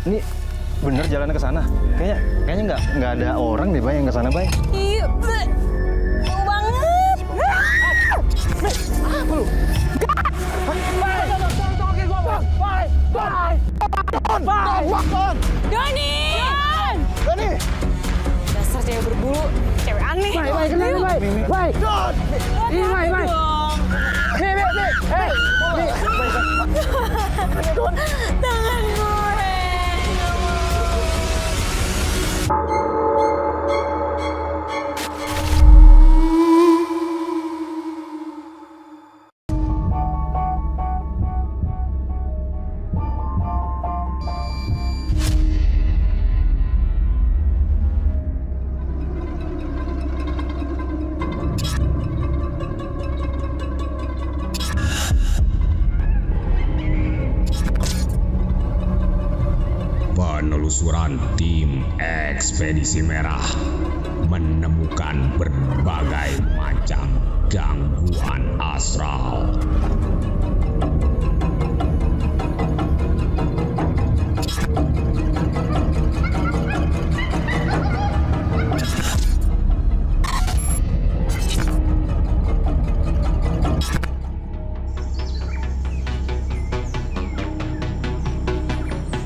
Ini bener jalan ke sana? Kayaknya nggak ada orang deh, Bay, yang ke sana, Bay. Iya, bau banget. Doni! Doni! Dasar cewek berbulu, cewek aneh. Bay, kenapa, Bay? Bay! Ini, Bay, Bay! Nih, hei! Tangan gue. Penelusuran tim Ekspedisi Merah menemukan berbagai macam gangguan astral.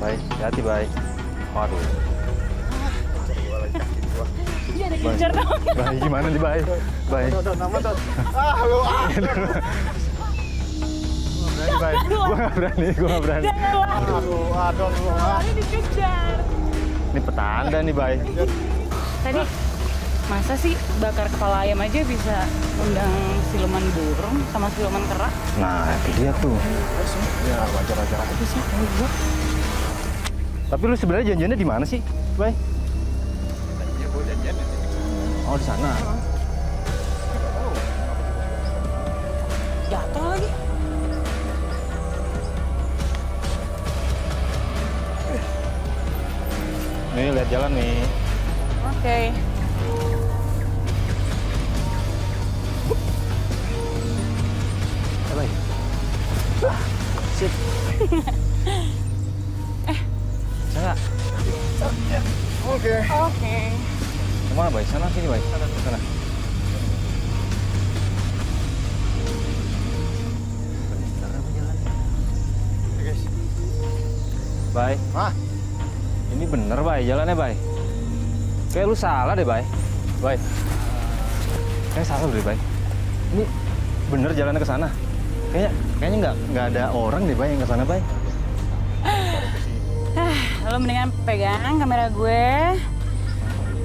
Bay, hati, Bay. Waduh. Dia ada kejar dong. Bay, gimana nih, Bay? Bay. Bay, gue nggak berani. Ini dikejar. Ini petanda nih, Bay. Tadi masa sih bakar kepala ayam aja bisa undang siluman burung sama siluman kera? Nah, itu dia tuh. Ya, wajar-wajar aja sih. Tapi lu sebenarnya janjiannya di mana sih, Bay? Iya, gue janjian di titik sana. Oh, di sana. Jatuh lagi. Nih, lihat jalan nih. Oke. Bay. Sip. Sana. Oke. Oke. Kemana, Bay? Sana, sini, Bay. Sana. Guys. Bay. Hah? Ini bener, Bay, jalannya, Bay. Kayak lu salah deh, Bay. Bay. Kayak salah deh, Bay. Ini bener jalannya ke sana. Kayaknya nggak ada orang deh, Bay, yang ke sana, Bay. Lo mendingan pegang kamera gue.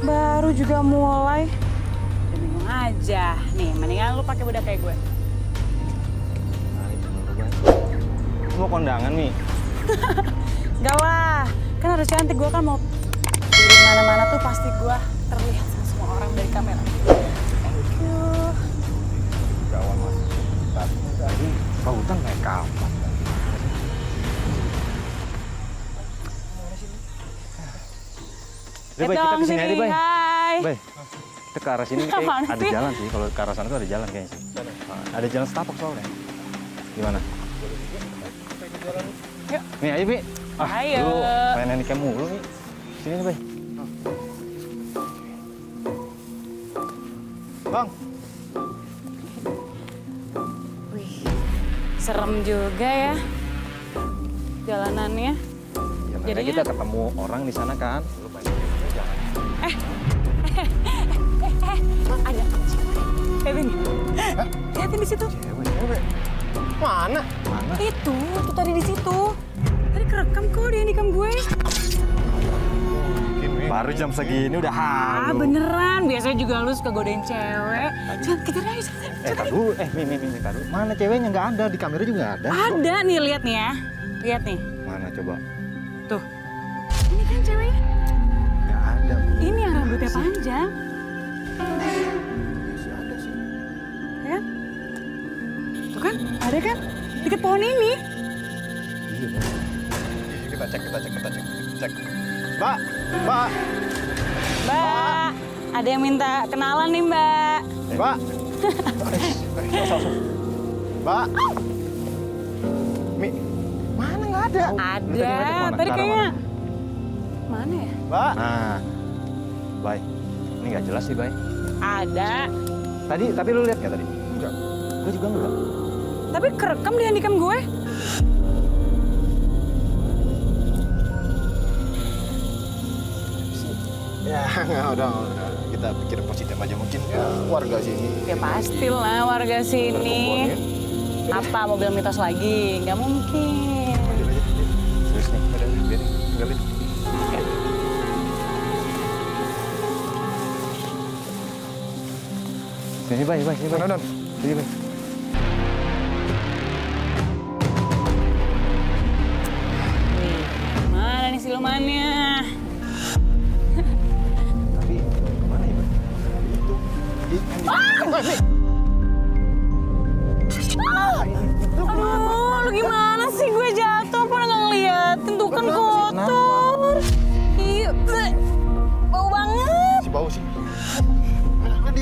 Baru juga mulai. Udah bingung aja. Nih, mendingan lo pakai budak kayak gue. Lu mau kondangan, Mi? Gak lah. Kan harus cantik. Gue kan mau dari mana-mana tuh pasti gue terlihat sama semua orang dari kamera. Thank you. Gawang, Mas. Tadi Pak Utang naik kapan? Udah, Bay, kita Dong, kesini aja, sini. Bay. Hai. Bay, kita ke arah sini kayak Apaan ada sih? jalan sih. Kalau ke arah sana tuh ada jalan kayaknya sih. Ada jalan setapak soalnya. Gimana? Yuk. Nih, ayo, Mi. Ayo. Lu main handicam mulu, Mi. Sini nih, Bay. Bang. Wih, serem juga ya jalanannya. Ya, makanya Jadinya- kita ketemu orang di sana kan. Lu main handicam jangan. Ada Kevin. Lihatin di situ. Cewek. Mana? Mana? Itu tadi di situ. Tadi kerekam kok di handicam gue. Baru jam segini udah Ah, halu. beneran. Biasanya juga lu suka godain cewek. Jangan kejar aja. Tar dulu. Mi, tar dulu. Mana ceweknya? Nggak ada. Di kamera juga nggak ada. Ada nih, lihat nih ya. Lihat nih. Mana coba? Tuh. Ini kan ceweknya. Nggak ada. Ini yang rambutnya panjang. Masih ada sih. Ya kan? Tuh kan? Ada kan? Dekat pohon ini. Iya, Bang. Kita cek. Mbak. Mbak, ada yang minta kenalan nih, Mbak. Mbak. Mbak. Mi, mana nggak ada? Ada. Tadi ngeliatnya kemana? Tadi Ke arah kayaknya mana? Mana ya? Mbak. Nah, Bay, ini nggak jelas sih, Bay. Ada. Tapi lu lihat nggak tadi? Enggak. Gue juga enggak. Tapi kerekam di handicam gue. Ya, nggak, udah. Kita pikir positif aja, mungkin ya warga sini. Ya pastilah warga sini. Apa mau bilang mitos lagi? Nggak mungkin. Terus nih, Biarin, tinggalin. sini Bay, sini Bay. Mana, Don? Sini Bay. Nih, mana nih silumannya? Tapi kemana ya, Bay? Aduh, lu gimana sih? Gue jatuh, pernah nggak ngeliatin? Tuh kan kotor. Iya, bleh. Bau banget. Si bau sih.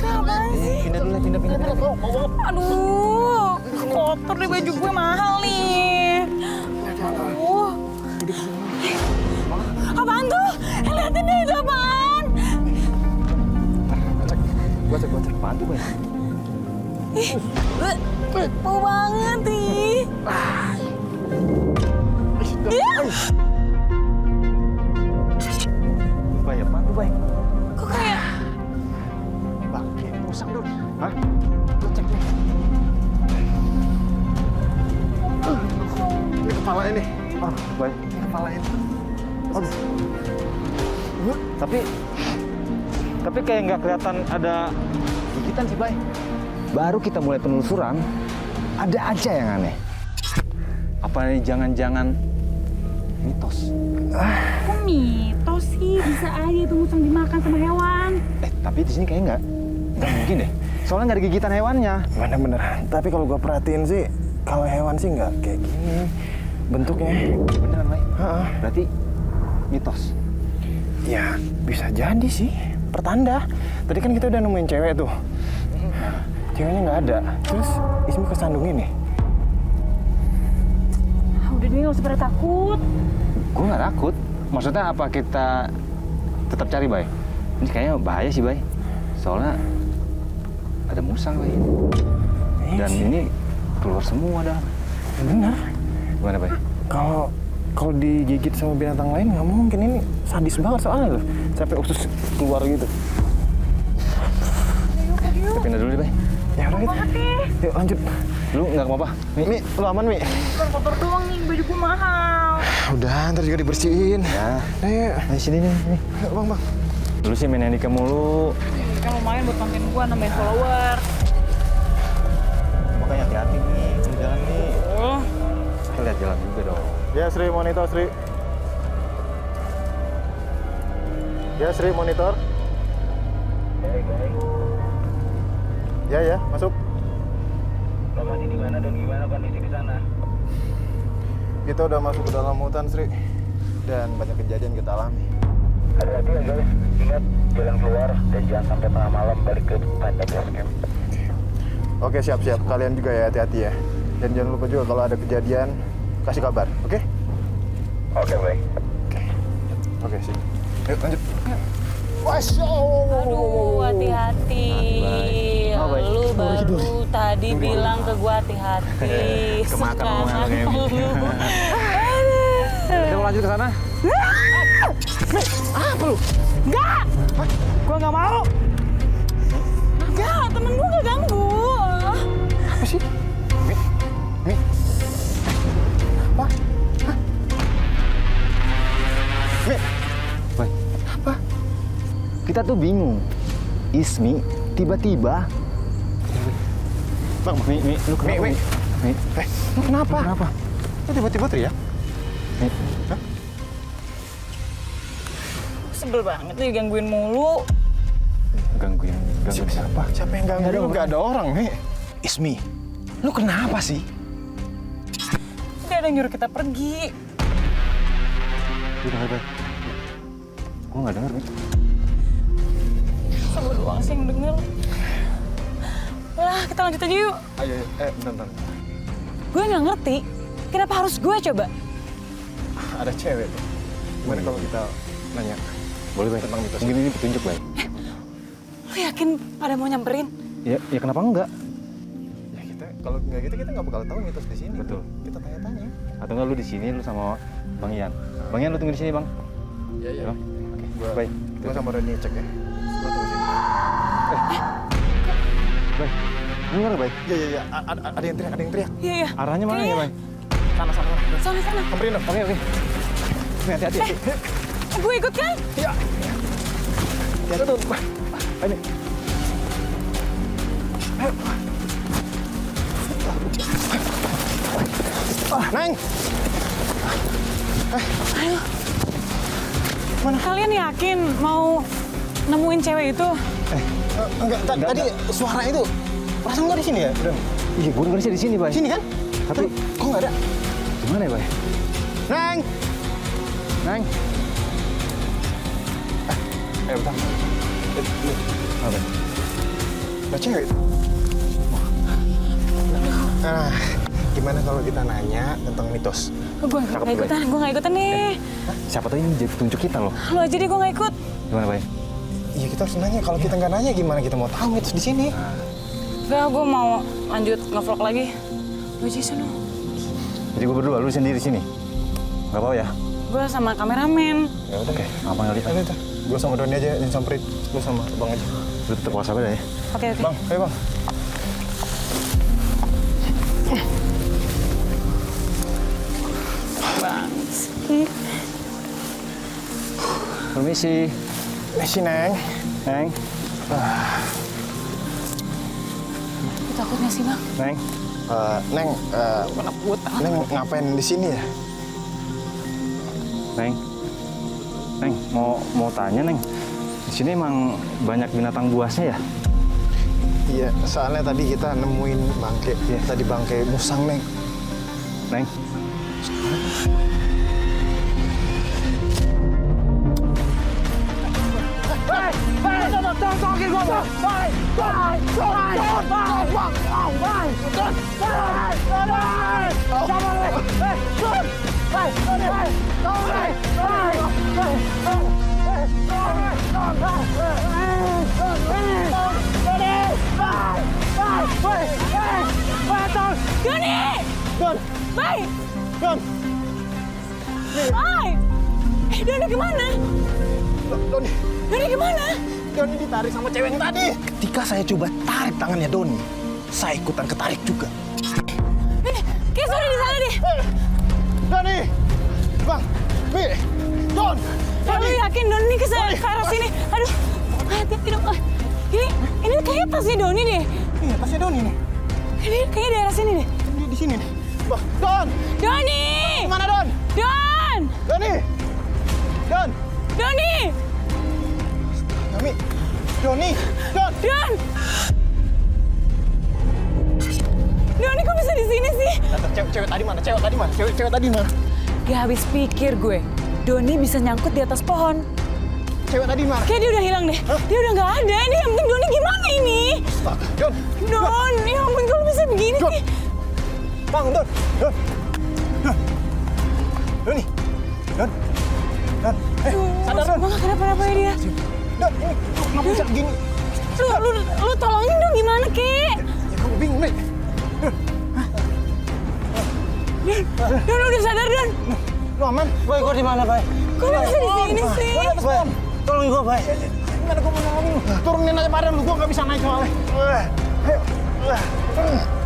Apaan sih? Pindah dulu, pindah. Aduh, kotor deh baju gue, mahal nih. Aduh. Apaan tuh? Liatin deh, itu apaan? Gua cek. Apaan tuh, Bay? Ih, bau banget nih. Iya. Bay, apaan tuh, Bay? Kok kayak Bang, kayak musang, Don. Hah? Gua cek nih. Ini kepala ini. Ah, Bay. Ini kepala ini. Aduh. Tapi kayak nggak kelihatan ada gigitan sih, Bay. Baru kita mulai penelusuran, ada aja yang aneh. Apa ini jangan-jangan mitos? kok mitos sih? Bisa aja itu musang dimakan sama hewan. Tapi di sini kayaknya nggak mungkin deh. Soalnya nggak ada gigitan hewannya. Bener-bener. Tapi kalau gua perhatiin sih, kalau hewan sih nggak kayak gini bentuknya. Beneran, Bay? Heeh. Berarti mitos. Ya, bisa jadi sih. Pertanda. Tadi kan kita udah nemuin cewek tuh. Ceweknya nggak ada. Terus Ismi kesandungin nih. Udah deh, nggak usah pada takut. Gue nggak takut. Maksudnya apa kita tetap cari, Bay? Ini kayaknya bahaya sih, Bay. Soalnya ada musang, Bay. Dan ini keluar semua dah. Bener. Gimana, Bay? Kalau digigit sama binatang lain nggak mungkin, ini sadis banget soalnya loh. Sampai usus keluar gitu. Kita pindah dulu deh, Bay. Ya udah gitu. Yuk lanjut. Lu nggak apa-apa? Mi, lu aman Mi? Bukan kotor doang nih, baju gue mahal. Udah, ntar juga dibersihin. Ya. Ayo, Ayo sini nih. yuk bang. Lu sih main handicam mulu. Kan lumayan buat konten gue, nambahin follower. Makanya hati-hati nih, jalan nih. Oh, Kita lihat jalan juga dong. Ya Sri, monitor Sri. Ya Sri, monitor. Ya, masuk. Bapak di mana dan gimana kondisi di sana? Kita udah masuk ke dalam hutan Sri. Dan banyak kejadian kita alami. Hati-hati ya guys, ingat jalan keluar dan jangan sampai tengah malam balik ke tenda base camp. Oke, siap-siap. Kalian juga ya, hati-hati ya. Dan jangan lupa juga kalau ada kejadian, kasih kabar, oke? Oke baik. Oke, sip. Yuk, lanjut. aduh, hati-hati. Oh, baik. Lu baru tadi bilang ke gue hati-hati. Kemakan omongan lu kayak Sekarang gitu. lu. Kita mau lanjut ke sana? Apa lu? Enggak! Gue nggak mau. Enggak, temen gue nggak ganggu. Apa sih? Mi. Apa? Hah? Mi. Bay, Apa? kita tuh bingung. Ismi tiba-tiba. Bang, Mi, lu kenapa? Mi. Mi, Lu kenapa? kenapa? Lu tiba-tiba teriak? Mi, Sebel banget nih gangguin mulu. gangguin siapa? Siapa yang ganggu lu? Gak ada orang, Mi. Ismi, lu kenapa sih? Dia ada yang nyuruh kita pergi. Udah, Bay. Gue nggak denger, Mi. Sebel doang sih yang denger. Lah, kita lanjut aja yuk. Ayo, bentar. Gue nggak ngerti, kenapa harus gue coba? Ada cewek tuh. Gimana kalau kita nanya Boleh, Bay. tentang mitos. Mungkin ini petunjuk, Bay. Lu yakin pada mau nyamperin? Ya kenapa enggak? Ya kita kalau nggak gitu kita nggak bakal tahu mitos di sini. Betul. Kita tanya-tanya. Atau enggak lu di sini lu sama Bang Ian. Bang Ian lu tunggu di sini, Bang. Iya Ya, Bang. Oke, gua Bay. gua sama Roni cek ya. Gua tunggu sini. Bay. Dengar, Bay. Iya. Ada yang teriak. Iya, iya. Arahnya mana ya, Bay? Sana. Sana. Samperin dong. Oke. Nih, hati-hati. Gue ikut kan? Iya. Ya tuh. Ini. Neng. Kalian yakin mau nemuin cewek itu? Enggak, tadi suara itu perasaan nggak di sini ya? Udah. Iya, gue dengar sih di sini, Bay. Sini kan? Tapi Kok nggak ada? gimana ya, Bay? Neng. Bentar. Apa? Ada cewek. Nah, gimana kalau kita nanya tentang mitos? Gue nggak ikutan nih. Siapa tahu ini jadi petunjuk kita loh. Lu aja deh, gue nggak ikut. Gimana, Bay? Iya, kita harus nanya. Kalau kita nggak nanya, gimana kita mau tahu mitos di sini? Gak, gue mau lanjut nge-vlog lagi. Lu aja sana. Jadi gue berdua, lu sendiri sini. Gak apa-apa ya? Gue sama kameramen. Ya udah. Oke, apa nggak lihat? Ayo, gue sama Doni aja yang samperin. Lu sama Bang aja. Lu tetap waspada ya? Oke. Bang, ayo Bang. Permisi. Messi, Neng. Neng. Lu takut gak sih, Bang? Neng. Neng, Neng ngapain di sini ya? Neng. Neng, mau tanya, Neng. Di sini emang banyak binatang buasnya ya? Iya, soalnya tadi kita nemuin bangke. Ya, tadi bangke musang, Neng. Neng. Doni! Don! Bay! Don! Bay! Doni kemana? Doni! Doni kemana? Doni ditarik sama cewek yang tadi. Ketika saya coba tarik tangannya Doni, saya ikutan ketarik juga. Ini, kayak suara di sana deh. Doni! Bang! Mi! Don! Lu yakin Doni ke arah sini? Aduh, hati-hati dong. Ini kayaknya tasnya Doni deh. Iya, tasnya Doni nih. Ini kayaknya daerah sini deh. Di sini nih. Bang! Don! Doni! Kemana Don? Don! Doni! Don! Doni! Kami! Doni! Don! Don! Doni kok bisa di sini sih? Cewek tadi mana? Cewek tadi mana? Gak habis pikir gue. Doni bisa nyangkut di atas pohon. Cewek tadi mana? Kayak dia udah hilang deh. Dia udah nggak ada. Ini yang penting Doni gimana ini? Don! Don, ya ampun kalau bisa begini Don! sih. Bang, Don! Doni! Don! Sadar, Don! Gue gak kenapa-napa ya dia. Don, ini kenapa bisa begini? Lu tolongin dong gimana, Kek? Ya, kamu bingung, nih. Don, udah sadar, Don. Lu aman? Boy, gue di mana, Bay? Kok lu bisa di sini sih? Bay, tolongin gue, Bay. Gimana gue mau nolongin lu? Turunin aja badan lu, gue nggak bisa naik soalnya. Ayo.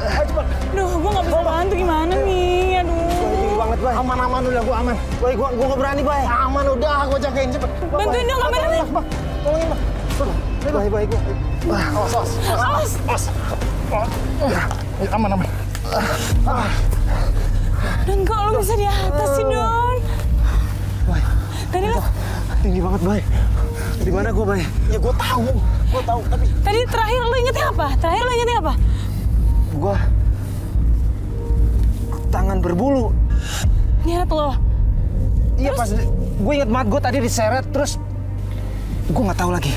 Ayo cepat. Duh, gue gak bisa bantu gimana nih. Aduh. Tinggi banget, Bay. Aman udah, gue aman. Boy, gue nggak berani, Bay. Aman udah, gue jagain cepet. Bantuin dong kameramen. Bang, tolongin bang. Bay, gue. Awas. Aman. Don, kok lu bisa di atas sih, Don? Bay. Tadi lu, Tinggi banget, Bay. Di mana gue, Bay? Ya gue tahu, tapi tadi terakhir lu ingetnya apa? Gue tangan berbulu. Lihat lo. Iya, pas gue inget banget gue tadi diseret, terus gue nggak tahu lagi.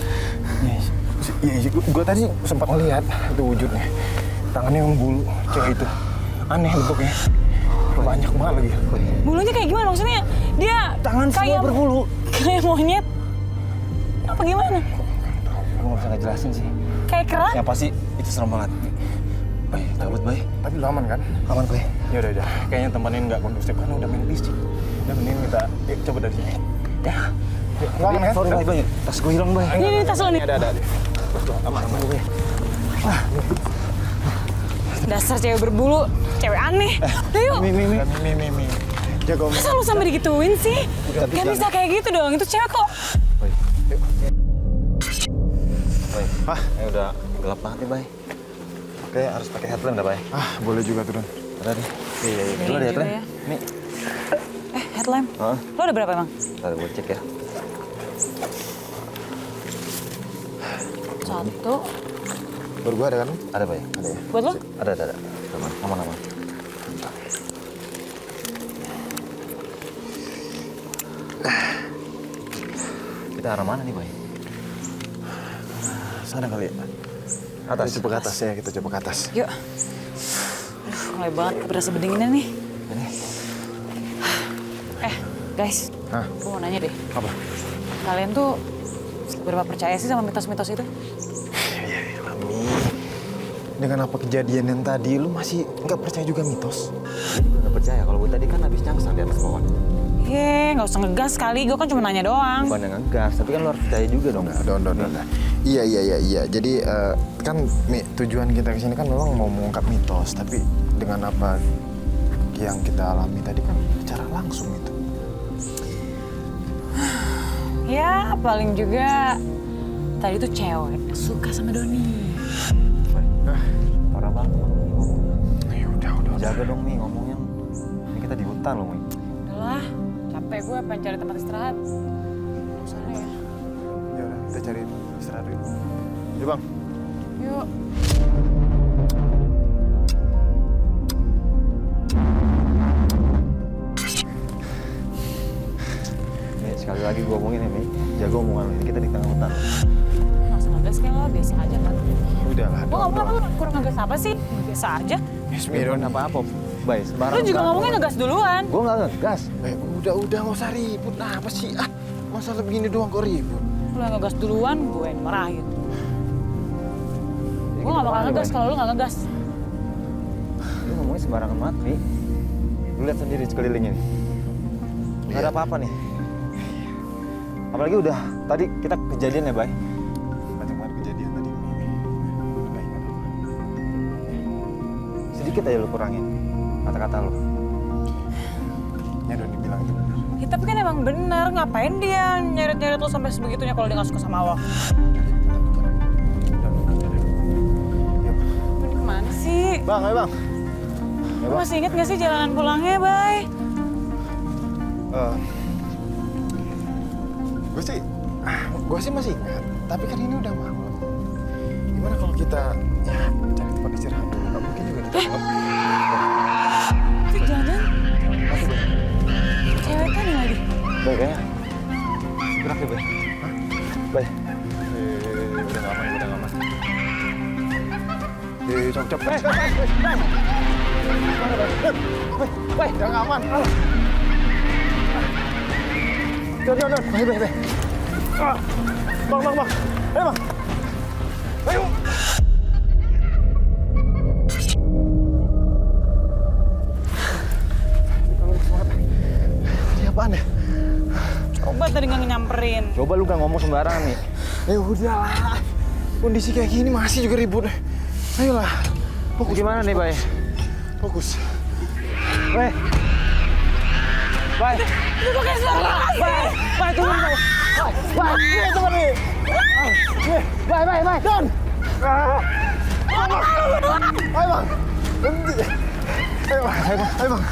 Iya, gue tadi sempat ngeliat itu wujudnya. Tangannya yang bulu, cewek itu. Aneh bentuknya. Banyak banget lagi. Bulunya kayak gimana? Maksudnya dia Tangan semua kayak berbulu. Kayak monyet. Apa gimana? Gue nggak bisa ngejelasin sih. Kayak kerang? Yang pasti itu serem banget. Bay, cabut bay. Tapi lu aman kan? Aman bay. Ya udah. Kayaknya tempatnya nggak kondusif karena udah main fisik. Udah mending kita coba dari sini. Ya. Lu aman kan? Sorry bay, bay. Tas gue hilang bay. Ini tas lo nih. Ada. Aman bay. Dasar cewek berbulu, cewek aneh. Udah yuk. Mi. Jaga Masa lu sampai digituin sih? Gak bisa kayak gitu dong, itu cewek kok. Bay. Bay. Ini udah gelap banget nih bay. Oke, harus pakai headlamp dah bay. Boleh juga tuh, Don. Ada nih. Iya. Ini Dulu ada juga headlamp. ya. Nih. Headlamp. Hah? Lo ada berapa emang? Ntar gue cek ya. 1. Baru gua ada kan? Ada bay. Ada ya. Buat lo? Ada. Aman. Kita arah mana nih bay? Sana kali ya. Atas. Kita coba ke atas ya, kita coba ke atas. Yuk. Aduh, mulai banget berasa bedinginnya nih. Ini. Guys. Hah? Gue mau nanya deh. Apa? Kalian tuh berapa percaya sih sama mitos-mitos itu? Mi, dengan apa kejadian yang tadi, lu masih nggak percaya juga mitos? Gue juga nggak percaya kalau gue tadi kan habis nyangsang di atas pohon. Nggak usah ngegas kali. Gue kan cuma nanya doang. Bukan yang ngegas, tapi kan lo harus percaya juga dong. Don. Iya. Jadi kan Mi, tujuan kita kesini kan memang mau mengungkap mitos, tapi dengan apa yang kita alami tadi kan secara langsung itu. Ya, paling juga tadi tuh cewek suka sama Doni. Parah banget ngomong. Ya udah. Jaga dong Mi ngomongnya. Ini kita di hutan loh Mi. Udahlah, capek gue pengen cari tempat istirahat. Sana ya. Ya udah, kita cari istirahat dulu. Ya bang. Yuk. Mi, sekali lagi gue omongin ya Mi. Jaga omongan lo, ini kita di tengah hutan. Nggak usah ngegas kayak lo, biasa aja kan. Udahlah, Gue ngomong apa, kurang ngegas apa sih? Biasa aja. Yes, Mi, Don. Apa-apa. Bay, sembarang. Lo juga ngomongnya ngegas duluan. Gue nggak ngegas. Udah nggak usah ribut. Nah, apa sih? Masalah begini doang kok ribut. Lo yang ngegas duluan, gue yang marahin. Jadi Gue kita gak bakal kemana, ngegas Bay? kalau lo gak ngegas. Lu ngomongnya sembarangan banget Mi. Lu lihat sendiri sekelilingnya nih. Nggak ada apa-apa nih. Apalagi udah tadi kita kejadian ya Bay. Banyak banget kejadian tadi, Mi. Nggak ingat apa. Sedikit aja lu kurangin kata-kata lu. Ya Don dibilang itu benar. Ya, tapi kan emang bener, ngapain dia nyeret-nyeret lo sampai sebegitunya kalau dia gak suka sama lo? Lo di kemana sih? Bang, ayo bang. Lo masih inget gak sih jalanan pulangnya, Bay? Gue sih masih ingat. Tapi kan ini udah malam. Gimana kalau kita cari tempat istirahat dulu? Nggak mungkin juga kita Itu jangan cewek tadi lagi. Bay kayaknya. Gerak deh Bay. Bay. udah nggak aman. Cop. Bay. Udah nggak aman. Don. Bay. Bang. Ayo bang. Ayo. Ini apaan ya? Coba tadi gak nyamperin. Coba lu gak ngomong sembarangan nih. Ya udahlah. Kondisi kayak gini masih juga ribut. Ayolah. Fokus. Gimana nih Bay? Fokus. Bay. Bay. Itu kok kayak suara lagi. Bay, tunggu. Bang, ini teman nih. Bay. Don. Ayo bang. Berhenti. Ayo bang.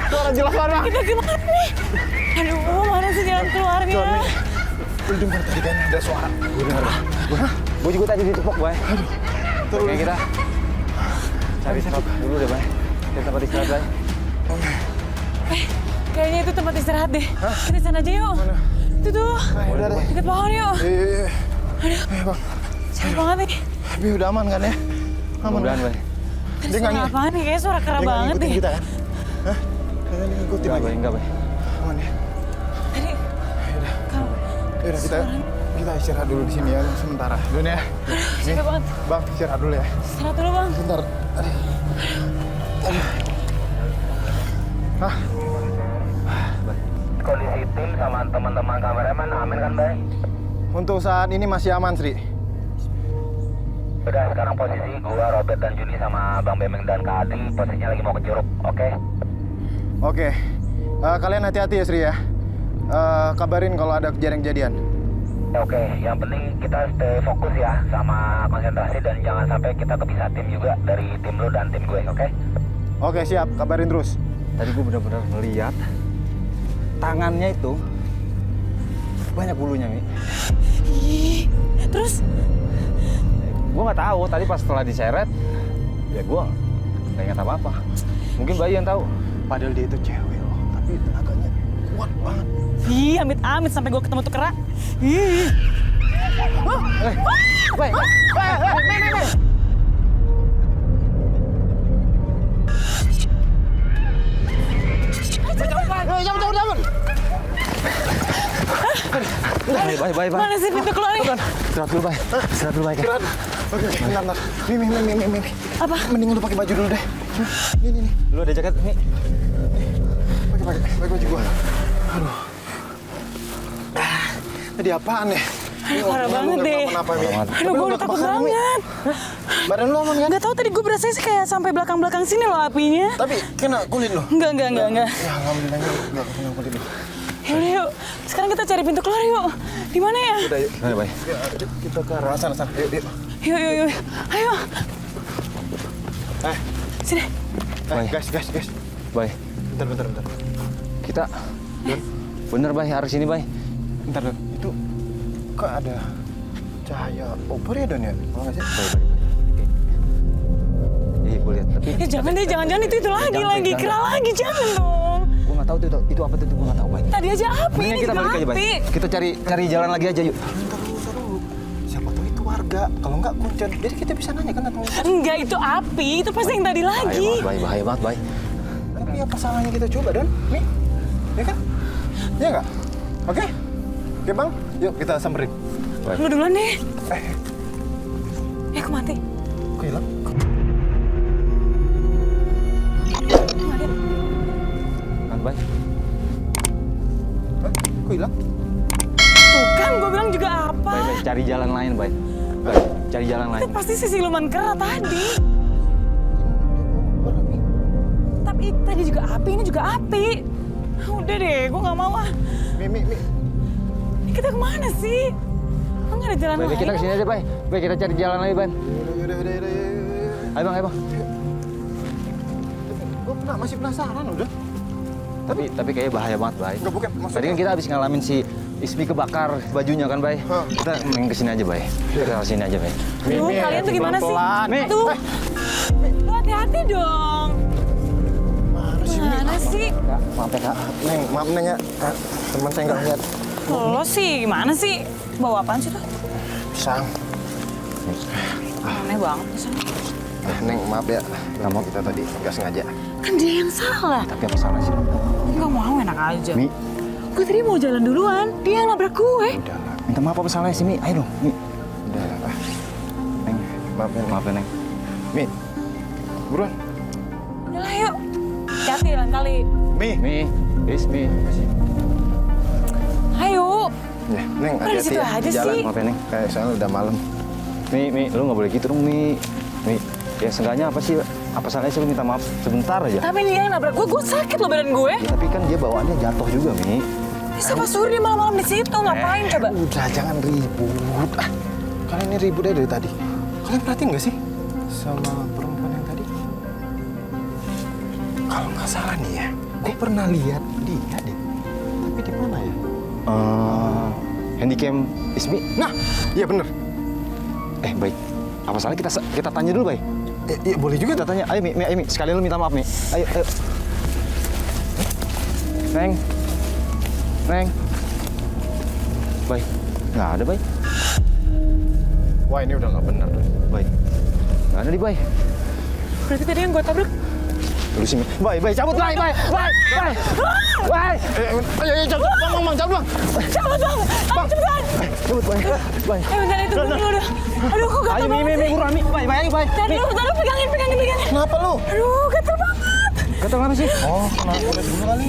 Suara jelas banget. Kita gimana nih? Aduh, mana sih jalan keluarnya? Don, nih. Lu dengar tadi kan ada suara. Gue denger. Gue juga tadi ditepok Bay. Terus. Kayak kita cari spot dulu deh Bay. Kita tempat istirahat Bay. Kayaknya itu tempat istirahat deh. Kita sana aja yuk. Mana? Itu tuh. Udah deh. Dekat pohon yuk. Iya. Ayo bang. Capek banget nih. Tapi udah aman kan ya? Aman Mudah-mudahan kan? Bay. Suara apaan nih? Kayaknya suara kera Dia nggak banget ngikutin deh. kita kan? Hah? Dia ngikutin Enggak lagi. Bay, enggak Bay. Aman ya. Tadi kamu Yaudah kita istirahat dulu di sini ya sementara. Dulu ya. capek banget. Bang, istirahat dulu ya. Istirahat dulu bang. Bentar. Hah? Kondisi tim sama teman-teman kameramen aman kan, Bay? Untuk saat ini masih aman, Sri. Udah, sekarang posisi gua, Robert dan Juni sama Bang Bemeng dan Kak Adi posisinya lagi mau ke Curug, oke? Oke. Kalian hati-hati ya, Sri ya. Kabarin kalau ada kejadian-kejadian. Ya, oke, yang penting kita stay fokus ya sama konsentrasi dan jangan sampai kita kepisah tim juga dari tim lu dan tim gue, oke? Oke, siap. Kabarin terus. Tadi gue benar-benar melihat tangannya itu banyak bulunya, Mi. Ih, terus? Gue nggak tahu. Tadi pas setelah diseret, ya gue nggak ingat apa-apa. Mungkin Bayu yang tahu. Padahal dia itu cewek loh, tapi tenaganya kuat banget. Ih, amit-amit sampai gue ketemu tuh kera. Ih. Baik. Baik. Mana sih pintu keluarnya? Istirahat dulu, Bay. Istirahat dulu, Bay. Oke, bentar. Mi. Apa? Mending lu pakai baju dulu deh. Nih. Lu ada jaket, Mi? Pakai baju gua. Aduh. Tadi apaan ya? Aduh, parah banget deh. Kenapa, Mi? Aduh, gue udah takut banget. Badan lu aman kan? Gak tau tadi gue berasa sih kayak sampai belakang-belakang sini loh apinya. Tapi kena kulit lo. Enggak. Ya, alhamdulillahnya enggak kena kulit lo. Yaudah yuk, sekarang kita cari pintu keluar yuk. Di mana ya? Udah yuk. Ayo, Bay. Kita ke arah sana. Yuk. Yuk. Ayo. Sini. Bay. Guys. Bay. Bentar. Kita bener, Bay. Harus ini, Bay. Bentar. Itu kok ada cahaya obor ya, Don ya? Kalau nggak sih? Bay. Iya, gue lihat. Tapi Jangan itu lagi Jangan. kera lagi, jangan dong. gue nggak tahu itu apa tuh, gue nggak tahu, Bay. Tadi aja api, Mendingan ini kita juga balik aja, Bay. api. Kita cari jalan lagi aja, yuk. Bentar dulu. Siapa tahu itu warga. Kalau nggak kuncen. Jadi kita bisa nanya kan atau nggak? Enggak, itu api, itu pasti yang tadi lagi. Bahaya banget, Bay. Tapi apa salahnya kita coba, Don? Mi? Ya kan? Iya nggak? Oke, Bang. Yuk kita samperin. Lu duluan deh. Aku mati. Kok hilang? Nggak ada. Kan, Bay? Hah? Kok hilang? Tuh kan, gue bilang juga apa. Bay, cari jalan lain, Bay. Cari jalan lain. Itu pasti si siluman kera tadi. Tapi tadi juga api, ini juga api. Udah deh, gue nggak mau ah. Mi. Ini kita kemana sih? Kok nggak ada jalan Bay, lain? kita kesini aja, Bay. Bay, kita cari jalan lain, Bay. Yaudah. Ayo, Bang. Gue masih penasaran udah. Tapi kayaknya bahaya banget, Bay. Enggak, bukan. Maksudnya... Tadi kan kita habis ngalamin si Ismi kebakar bajunya kan, Bay. Hah. Kita main kesini aja, Bay. Kita kesini aja, Bay. Aduh, kalian tuh gimana sih? pelan-pelan. Mi. Aduh, lu hati-hati dong. Mana sih? Kak, maaf ya, Kak. Maaf Neng ya. Teman saya nggak lihat. Lo sih gimana sih? Bawa apaan sih tuh? Pisang. Aneh banget pisang. Neng, maaf ya. Kamu kita tadi nggak sengaja. Kan dia yang salah. Tapi apa salah sih? Enggak mau, enak aja. Mi, Gue tadi mau jalan duluan, dia yang nabrak gue. Udah lah. minta maaf apa salahnya sih, Mi? Ayo dong, Mi. Udah lah. Neng, Maaf ya, Neng. maaf ya, Neng. Mi. Buruan. Udah lah yuk. Hati-hati lain kali. Mi. Ismi. Ayo. Ya, Neng, Kok di hati-hati situ ya. aja Di jalan. sih? Maaf ya, Neng. Kayak soalnya udah malam. Mi, lu nggak boleh gitu dong, Mi. Ya seenggaknya apa sih? Apa salahnya sih lu minta maaf sebentar aja? Tapi dia yang nabrak gue sakit loh badan gue. Ya, tapi kan dia bawaannya jatuh juga, Mi. Siapa suruh dia malam-malam di situ? Ngapain coba? Udah, jangan ribut. Kalian ini ribut aja dari tadi. Kalian perhatiin nggak sih sama perempuan yang tadi? Kalau nggak salah nih ya, gue pernah lihat dia deh. Tapi di mana ya? Handycam Ismi. Nah, iya bener. Baik. Apa salah kita tanya dulu, Bay? Iya boleh juga. Kita tanya. Ayo, Mi. Sekalian lu minta maaf, Mi. Ayo. Neng. Bay. Nggak ada, Bay. Wah, ini udah nggak bener. Bay. Nggak ada di, Bay. Berarti tadi yang gue tabrak Lu sini. Bay, cabut, Bay. Ayo, cabut. Bang, cabut, Bang. Cabut bang, ayo cepetan. Cabut, Bay. Bentar itu dulu. Aduh, kok gatel banget Mi, sih? buruan, Mi. Bay, ayo, Bay. Bentar dulu, pegangin. Kenapa lu? Aduh, gatel banget. Gatel apa sih? Oh, kenapa udah dulu kali?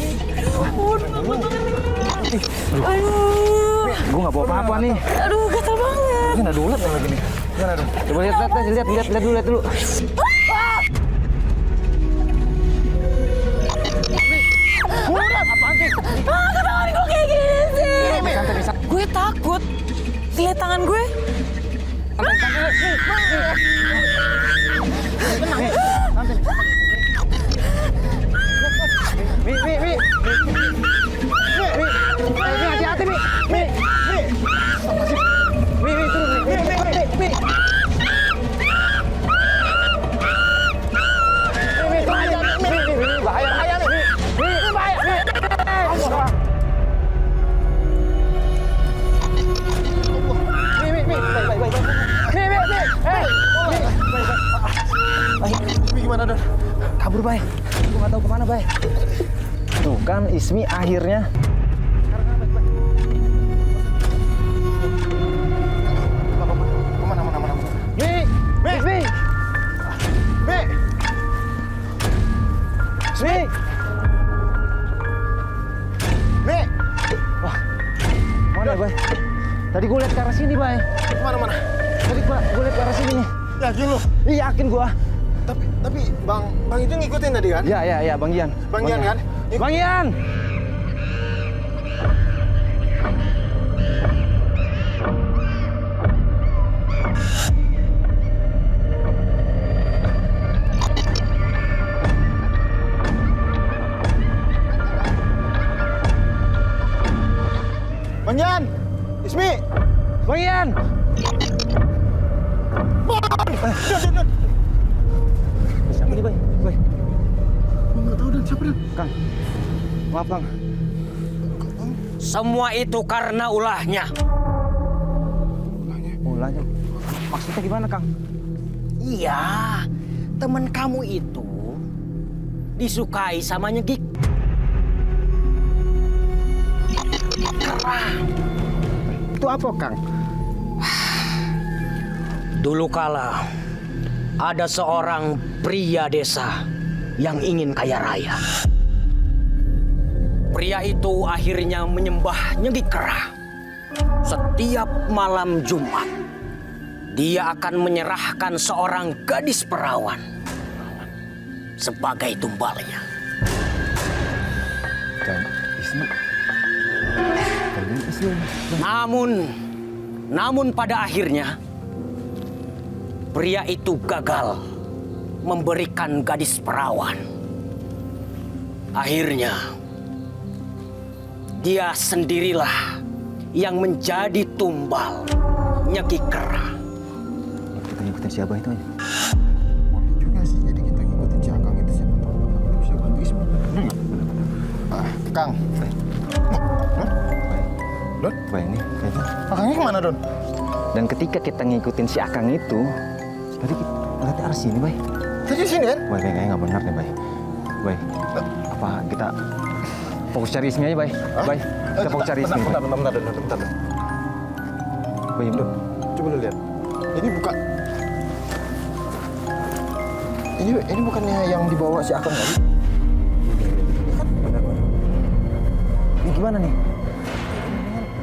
Aduh, Gue nggak bawa apa-apa nih. aduh, gatel banget. Ini ada ulat lagi nih. Gimana dong? Coba lihat dulu. Apaan sih? Kenapa gue kayak gini sih? Gue takut. Lihat tangan gue. Mi. Hati-hati, Mi. Mi, turun, Mi. Bahaya, Mi. Mi gimana, Don? Kabur, Bay. Gue nggak tahu kemana, Bay. Tuh kan, Ismi akhirnya. Kemana? Mi. Ismi. Wah, mana, Bay? Tadi gue lihat ke arah sini, Bay. Kemana? Tadi gue lihat ke arah sini nih. Yakin lu? Iya, yakin gua. Tapi Bang itu ngikutin tadi kan? Ya, Bang Ian. Bang Ian kan? Bang Ian. Bang Ian! Ismi! Bang Ian. Don. Siapa nih, Bay? Gua nggak tahu, Don. Siapa, Don? Kang. Maaf, Kang. Semua itu karena ulahnya. Ulahnya. Maksudnya gimana, Kang? Iya, teman kamu itu disukai sama Nyegik. Itu apa, Kang? Dulu kala ada seorang pria desa yang ingin kaya raya. Pria itu akhirnya menyembah Nyegik Kera. Setiap malam Jumat, dia akan menyerahkan seorang gadis perawan sebagai tumbalnya. Kang Ismi. Namun pada akhirnya pria itu gagal memberikan gadis perawan. Akhirnya dia sendirilah yang menjadi tumbal Nyegik Kera. Kita ngikutin siapa itu aja. Boleh juga sih, jadi kita ngikutin si Akang itu siapa tahu bisa bantu Ismi. Kang. Don? Bay, ini kayaknya. Akangnya kemana, Don? Dan ketika kita ngikutin si Akang itu, tadi kita ngeliatnya arah sini, Bay. Tadi sini kan? Bay, kayaknya nggak benar nih, Bay. Bay, apa kita fokus cari Ismi aja, Bay? Bay, kita fokus cari Ismi, Bay. Bentar. Bay, Don, coba lu lihat. Ini bukan... Ini bukannya yang dibawa si Akang tadi? Benar. Ini gimana nih?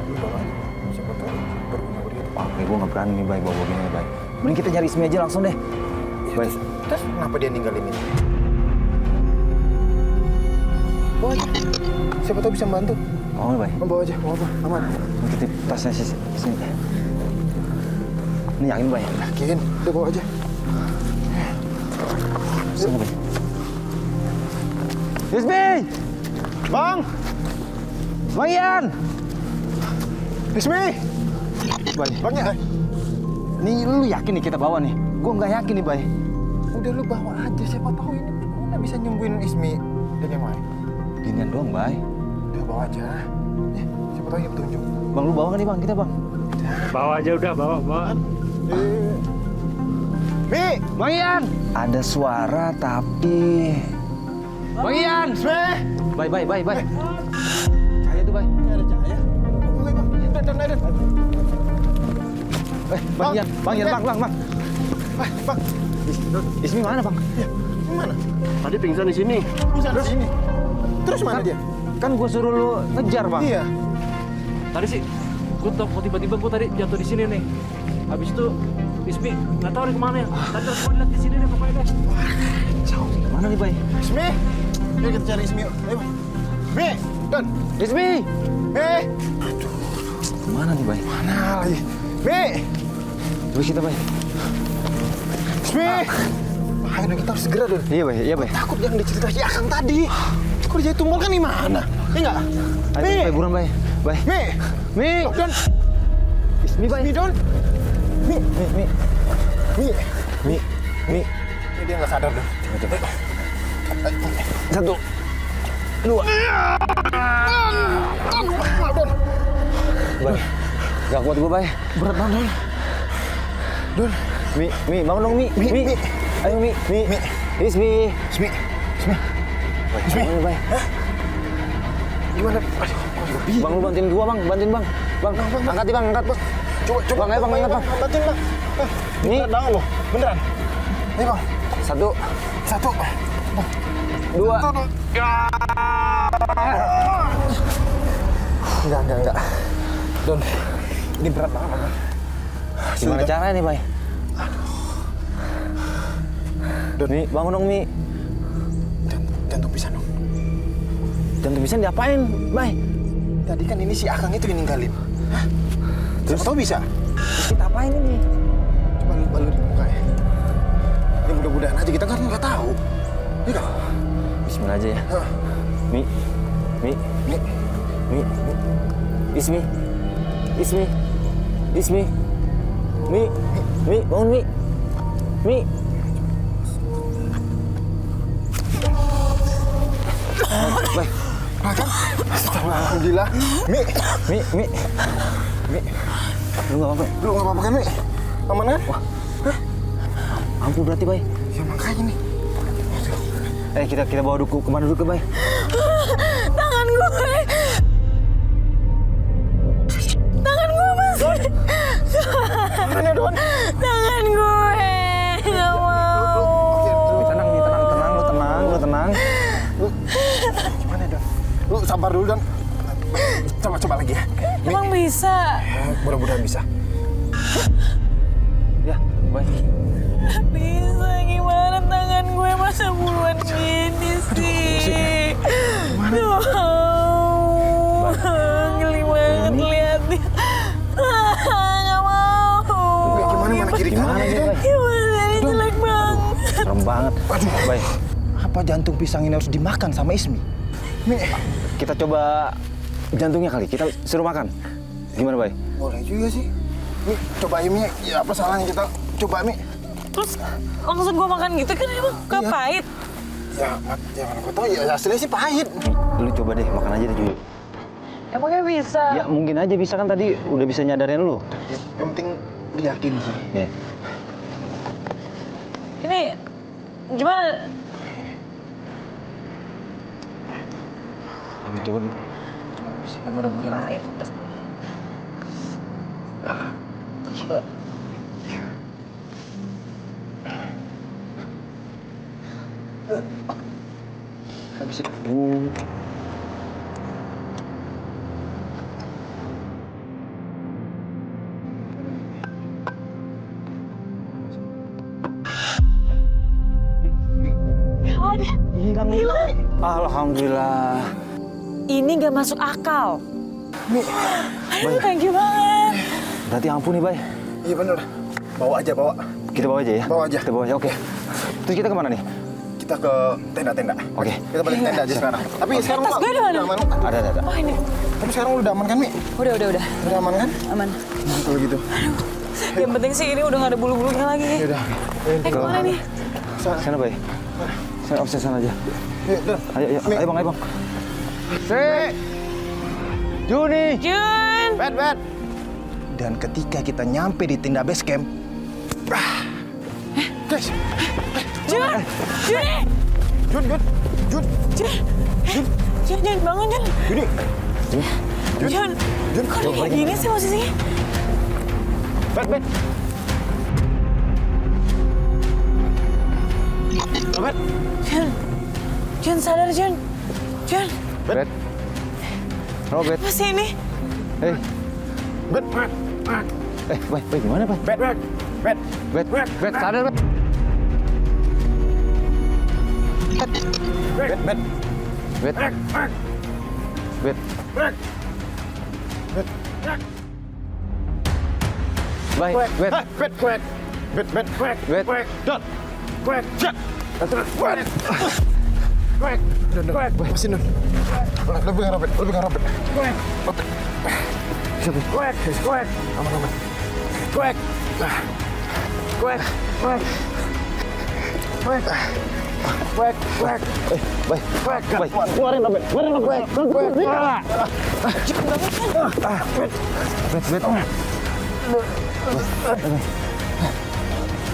Lu bawa aja. Siapa tahu berguna begitu. Oke, gue nggak berani nih, Bay, bawa gini, Bay. Mending kita nyari Ismi aja langsung deh. Bay, Terus kenapa dia ninggalin ini? Bawa aja. Siapa tahu bisa membantu. mau nggak, Bay? Bawa aja, mau apa? Aman. Titip tasnya sini. Ini yakin, Bay? Yakin, udah bawa aja. Sini, Bay. Ismi! Bang! Bang Ian! Ismi! Bay, Bang ya? ini lu yakin nih kita bawa nih? Gue nggak yakin nih, Bay. Udah lu bawa aja, siapa tahu ini berguna bisa nyembuhin Ismi dan yang lain. Ginian doang, Bay. Udah bawa aja. Ya, siapa tahu ini petunjuk. Bang, lu bawa nggak nih, Bang? Kita, Bang. Bawa aja udah, bawa. Mi! Bang Ian! Ada suara tapi Bang Ian. Bay. Cahaya tuh, Bay. Ada cahaya. Mulai bang. Dan. Bang Ian. Bang. Bang. Ismi mana, Bang? Mana? Tadi pingsan di sini. Bisa di sini. Terus mana dia? Kan gua suruh lu ngejar, Bang. Iya. Tadi sih, gue tiba-tiba gue tadi jatuh di sini nih. Habis itu Ismi nggak tahu nih kemana ya. Tadi gue lihat di sini nih pokoknya deh. Mana nih, Bay? Ismi. Yuk kita cari Ismi yuk. Ayo bang. Mi. Dan. Ismi. Mana nih, Bay? Mana lagi? Mi. Tunggu kita, Bay. Ismi. Ayo kita harus segera Don. Iya, Bay. Takut yang diceritain si Akang tadi. Kalau jadi tumbal kan di mana? Iya nggak? Ayo, Bay, buruan, Bay. Mi. Don. Ismi, Bay. Mi Don. Mi. Mi. Ini dia nggak sadar Don. Coba. 1, 2. Don. Bay. Gak kuat gua, Bay. Berat banget Don. Mi, bangun dong, Mi. Ayo, Mi. Ismi. Bangun, Bay. Gimana? Bang, lu bantuin gua, Bang. Bantuin, Bang. Bang. Angkat, Bang. Coba. Bang, ayo, Bang, angkat, Bang. Bantuin bang. Ini. Berat banget loh. Beneran. Ayo bang. 1, 2. Enggak. Don, ini berat banget bang. Gimana caranya nih, Bay? Don. Mi, bangun dong, Mi. Jantung pisan dong. Jantung bisa diapain, Bay? Tadi kan ini si Akang itu yang ninggalin. Hah? Terus tau bisa? Terus kita apain ini? Coba lu balurin muka ya. Ini mudah-mudahan aja kita kan nggak tahu. Iya kan? Bismillah aja ya. Hah. Mi. Ismi. Mi, bangun, Mi. Bay. Akang. Alhamdulillah. Mi. Lu nggak apa-apa? Lu nggak apa-apa kan Mi? Aman kan? Ampun berarti, Bay. Ya makanya nih. Kita bawa kemana dulu ke, Bay? Tangan gue masih. Mana Don? Tangan gue. Gak mau. Tenang, lu tenang. Gimana Don? Lu sabar dulu Don. Coba lagi ya. Mi. Emang bisa? Mudah-mudahan bisa. Ya, Bay. Bisa, gimana tangan gue masa buluan gini sih? Geli banget liatnya. Gak mau. Gimana mana kiri kanan Gimana ini nih, Don? Bay? Gimana ini jelek banget. Serem banget. Aduh. Bay, Apa jantung pisang ini harus dimakan sama Ismi? Mi. kita coba jantungnya kali. Kita suruh makan. Gimana, Bay? Boleh juga sih. Mi, coba Mi. Ya apa salahnya kita coba Mi? Terus langsung gue makan gitu kan emang gak Iya. pahit. Ya mana gue tau ya hasilnya sih pahit. Lu coba deh makan aja deh dulu. Emangnya bisa? Ya mungkin aja bisa kan tadi udah bisa nyadarin lu. Yang penting yakin sih. Ya. Ini gimana? Coba. Mudah-mudahan. Habis itu. Hilang. Alhamdulillah. Ini gak masuk akal. Mi. Aduh, thank you banget. Berarti ampun nih, Bay. Iya bener. Bawa aja. Kita bawa aja ya? Bawa aja. Kita bawa aja, oke. Terus kita kemana nih? Kita ke tenda-tenda. Oke. Kita balik tenda aja sekarang. Tapi sekarang Tas gue di mana? udah aman. Ada. Oh ini. Tapi sekarang lu udah aman kan Mi? Udah. Udah aman kan? Aman. Nah, kalau gitu. Yang penting sih ini udah gak ada bulu-bulunya lagi. Yaudah. Kemana nih? Sana, Bay. Sana aja. Yuk, Don. Ayo, Mi. ayo Bang. Juni. Jun! Bet. Dan ketika kita nyampe di tenda base camp, guys, Jun! Juni! Jun. Jun, bangun Jun. Juni. Jun, kok udah kayak gini sih posisinya? Bet. Bet. Jun, sadar Jun. Bet. Oh, Bet. Masih ini. Bet. Bay, gimana, Bay? Bet, sadar, Bet. Bay, Bet. Don. Masih Don. Lebih ngerapet. Aman. Bay. Keluarin lo, Bet.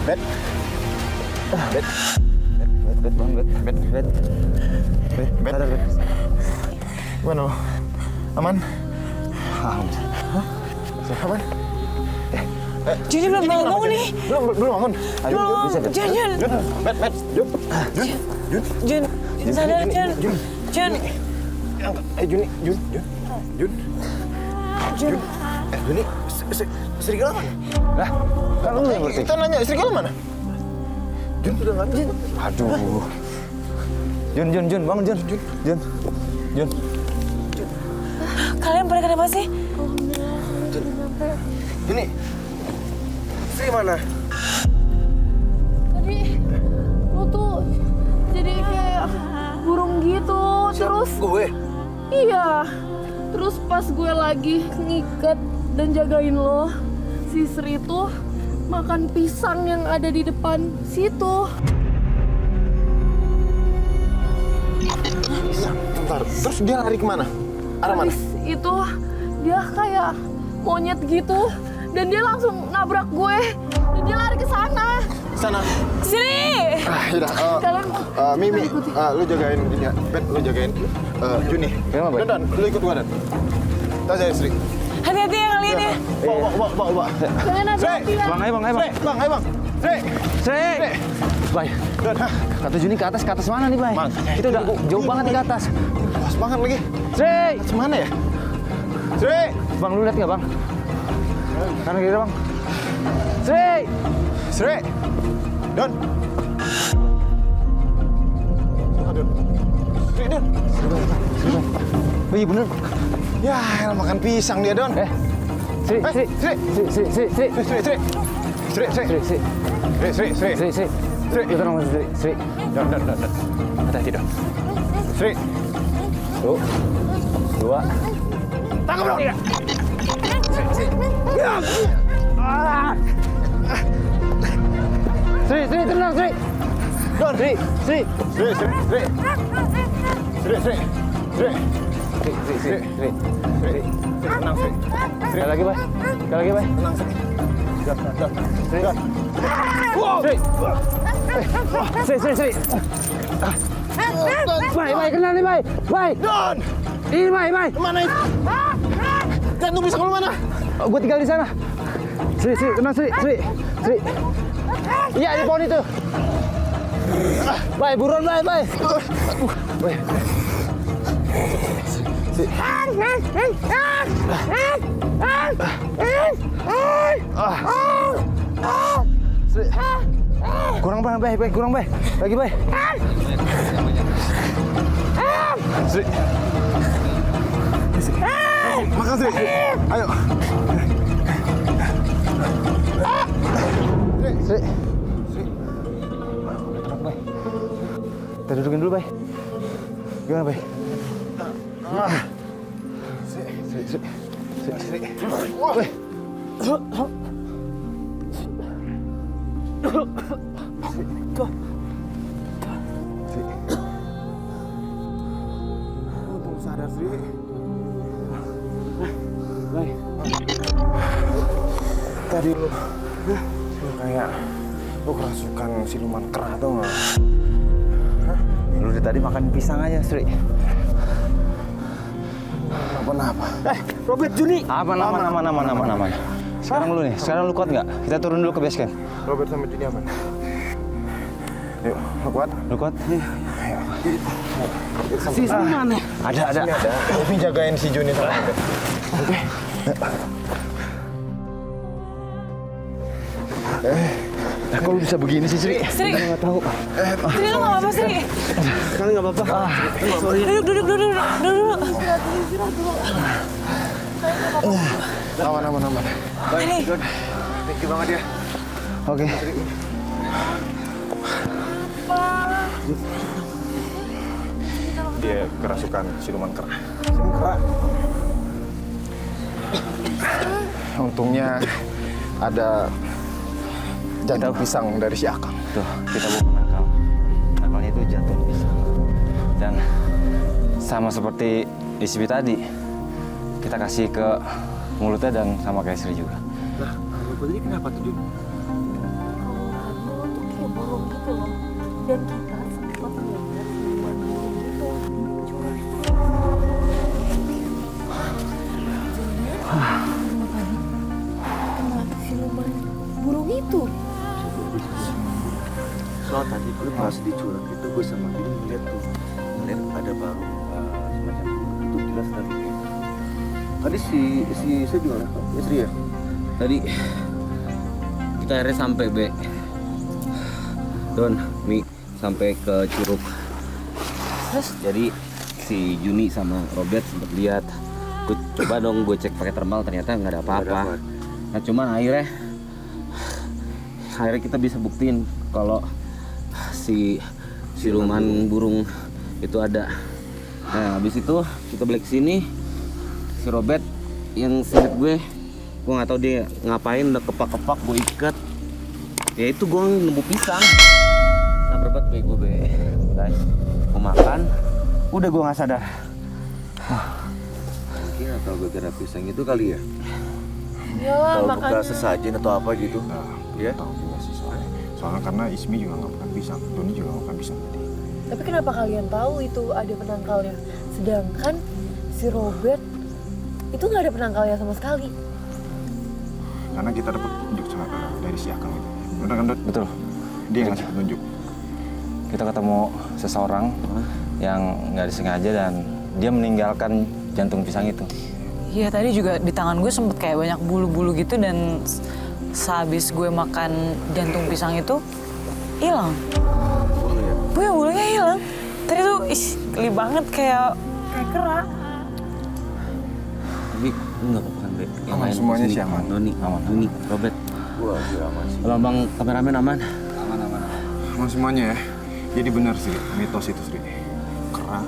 Bet. Gimana lo? Aman? Aman? Jun, belum bangun nih. Belum bangun. Jun, sadar Jun. Juni. Juni, serigala mana? Lah, kan lu yang ngerti. Kita nanya serigala mana? Jun udah nggak Jun. Aduh. Jun, bangun Jun. Kalian pada kenapa sih? Juni. Sri mana? Tadi lu tuh jadi kayak burung gitu, terus Gue. iya, terus pas gue lagi ngikat dan jagain lo, si Sri tuh makan pisang yang ada di depan situ. Bentar, terus dia lari kemana? Arah mana? Habis itu dia kayak monyet gitu dan dia langsung nabrak gue dan dia lari ke sana. Sana. Sini. Yaudah, Kalian Mimi, lu jagain Juni, Bet, lu jagain Juni. Kenapa, Bet? Dan, lu ikut gua, Dan. Kita jagain Sri. Hati-hati ya kalian ya. Bawa. jangan hati-hati ya. Bang, ayo, Bang. Ayo, Bang. Sri. Bay, kata Juni ke atas mana nih, Bay? Kita udah jauh banget nih ke atas. Pas banget lagi. Sri! Mana ya? Sri. Bang, lu lihat nggak, Bang? Kanan kiri, Bang. Sri. Don. Aduh. Sri, Don. Oh, iya bener. Ya, elah makan pisang dia, Don. Sri. Itu nama Sri. Don. Hati-hati, Don. Sri. 1, 2. Tangkap dong. Sri, tenang, Sri. Don. Sri. Tenang, Sri. Sekali lagi, Bay. Tenang, Sri. Don. Sri. Bay, kenal nih, Bay. Don. Ini, Bay. Mana itu? Jantung pisang lu mana? Gue tinggal di sana. Sri, tenang, Sri. Iya, di pohon itu. Bay, buruan, Bay. Bay. Sri. Kurang, Bay. Lagi, Bay. Sri. Makan, Sri. Ayo. Sri. Kita dudukin dulu, Bay. Gimana, Bay? Sri. Bay. Untung sadar, Sri. Bay. Tadi lu kayak lu kerasukan siluman kera, tau nggak? Lu dari tadi makan pisang aja, Sri. Kenapa? Robert, Juni. Aman. Sekarang lu kuat nggak? Kita turun dulu ke base camp. Robert sama Juni aman. Yuk, lu kuat? Lu kuat? Si mana? Ada. Ini ada. Tapi jagain si Juni sama Robert. Oke. Kok lu bisa begini sih, Sri? Sri, Nggak tahu. Sri lu nggak apa-apa, Sri. Kali nggak apa-apa. Duduk. Aman. Ini. Thank you banget ya. Oke. Dia kerasukan siluman kera. Untungnya ada jantung pisang dari si Akang. Tuh, kita bawa penangkal. Penangkalnya itu jantung pisang. Dan sama seperti ISB tadi, kita kasih ke mulutnya dan sama kayak Sri juga. Lah, kalau jadi kenapa tuh, Jun? Kalau tuh kayak burung gitu loh. Dan kita sempat melihat siluman burung itu curah. Kenapa siluman burung itu? Soal tadi gue pas di curug itu gue sama Bini ngeliat ada baru semacam itu jelas tadi. Tadi saya juga nggak tahu, Sri ya. Tadi kita akhirnya sampai Don, Mi sampai ke Curug. Terus? Jadi si Juni sama Robert sempat lihat. Gue coba dong gue cek pakai thermal, ternyata nggak ada apa-apa. Nah cuman akhirnya kita bisa buktiin kalau si siluman burung itu ada. Nah habis itu kita balik ke sini, si Robert yang singkat gue nggak tahu dia ngapain, udah kepak-kepak gue ikat. Ya itu gue nemu pisang. Nah berbat bego udah gue makan, udah gue nggak sadar. Mungkin atau gara-gara pisang itu kali ya. Ya Atau makanya. bekas sesajen atau apa gitu. Ya. Tahu juga sih soalnya karena Ismi juga nggak makan pisang, Doni juga nggak makan pisang tadi. Tapi kenapa kalian tahu itu ada penangkalnya? Sedangkan si Robert itu nggak ada penangkalnya sama sekali. Karena kita dapat petunjuk dari si Akang itu. Benar kan, Dot? Betul. Dia yang ngasih petunjuk. Kita ketemu seseorang yang nggak disengaja dan dia meninggalkan jantung pisang itu. Iya, tadi juga di tangan gue sempet kayak banyak bulu-bulu gitu dan sehabis gue makan jantung pisang itu hilang. Gue bulunya hilang. Tadi tuh geli banget kayak kera. Tapi nggak apa-apa kan, Be? Yang Aman, lain semuanya kesini. sih aman. Doni, Juni, Robert. Gua juga aman sih. Kalau bang kameramen aman? Emang semuanya ya. Jadi benar sih mitos itu, Sri. Kera